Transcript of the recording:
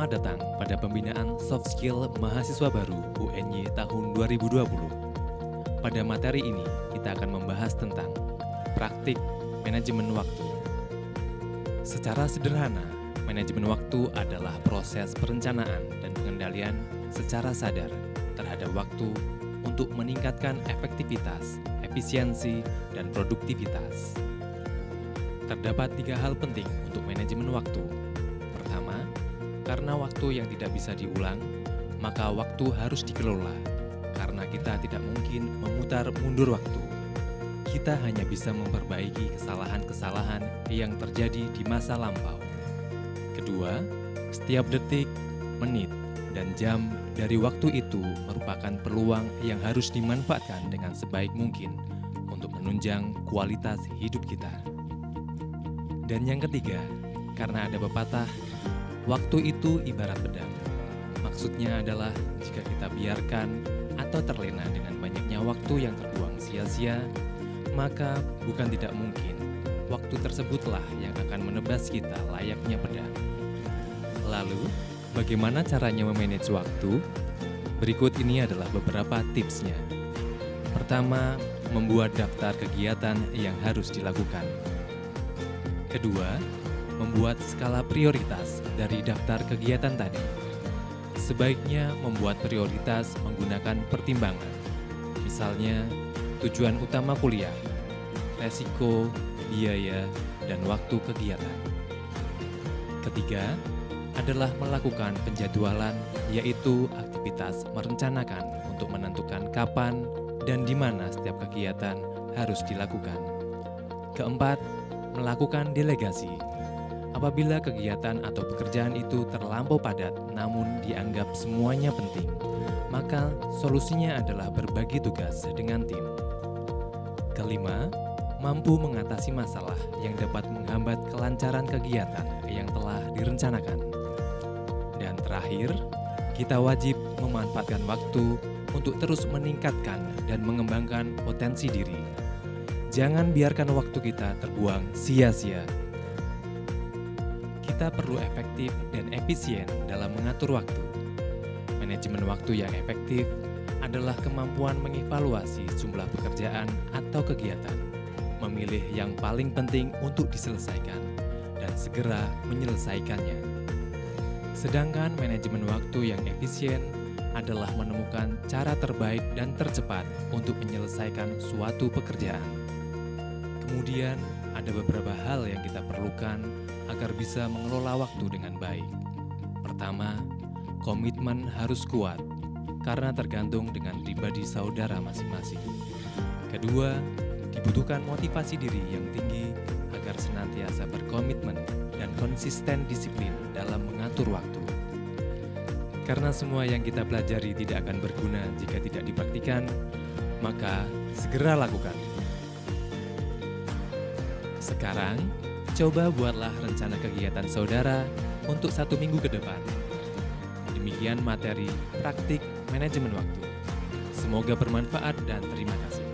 Selamat datang pada pembinaan Soft Skill Mahasiswa Baru UNY tahun 2020. Pada materi ini, kita akan membahas tentang praktik manajemen waktu. Secara sederhana, manajemen waktu adalah proses perencanaan dan pengendalian secara sadar terhadap waktu untuk meningkatkan efektivitas, efisiensi, dan produktivitas. Terdapat 3 hal penting untuk manajemen waktu. Pertama, karena waktu yang tidak bisa diulang, maka waktu harus dikelola. Karena kita tidak mungkin memutar mundur waktu. Kita hanya bisa memperbaiki kesalahan-kesalahan yang terjadi di masa lampau. Kedua, setiap detik, menit, dan jam dari waktu itu merupakan peluang yang harus dimanfaatkan dengan sebaik mungkin untuk menunjang kualitas hidup kita. Dan yang ketiga, karena ada pepatah, waktu itu ibarat pedang. Maksudnya adalah jika kita biarkan atau terlena dengan banyaknya waktu yang terbuang sia-sia, maka bukan tidak mungkin waktu tersebutlah yang akan menebas kita layaknya pedang. Lalu, bagaimana caranya memanage waktu? Berikut ini adalah beberapa tipsnya. Pertama, membuat daftar kegiatan yang harus dilakukan. Kedua, membuat skala prioritas dari daftar kegiatan tadi. Sebaiknya membuat prioritas menggunakan pertimbangan. Misalnya, tujuan utama kuliah, resiko, biaya, dan waktu kegiatan. Ketiga, adalah melakukan penjadwalan, yaitu aktivitas merencanakan untuk menentukan kapan dan di mana setiap kegiatan harus dilakukan. Keempat, melakukan delegasi. Apabila kegiatan atau pekerjaan itu terlampau padat namun dianggap semuanya penting, maka solusinya adalah berbagi tugas dengan tim. Kelima, mampu mengatasi masalah yang dapat menghambat kelancaran kegiatan yang telah direncanakan. Dan terakhir, kita wajib memanfaatkan waktu untuk terus meningkatkan dan mengembangkan potensi diri. Jangan biarkan waktu kita terbuang sia-sia. Kita perlu efektif dan efisien dalam mengatur waktu. Manajemen waktu yang efektif adalah kemampuan mengevaluasi jumlah pekerjaan atau kegiatan, memilih yang paling penting untuk diselesaikan, dan segera menyelesaikannya. Sedangkan manajemen waktu yang efisien adalah menemukan cara terbaik dan tercepat untuk menyelesaikan suatu pekerjaan. Kemudian, ada beberapa hal yang kita perlukan agar bisa mengelola waktu dengan baik. Pertama, komitmen harus kuat, karena tergantung dengan pribadi saudara masing-masing. Kedua, dibutuhkan motivasi diri yang tinggi agar senantiasa berkomitmen dan konsisten disiplin dalam mengatur waktu. Karena semua yang kita pelajari tidak akan berguna jika tidak dipraktikkan, maka segera lakukan. Sekarang, coba buatlah rencana kegiatan saudara untuk 1 minggu ke depan. Demikian materi praktik manajemen waktu. Semoga bermanfaat dan terima kasih.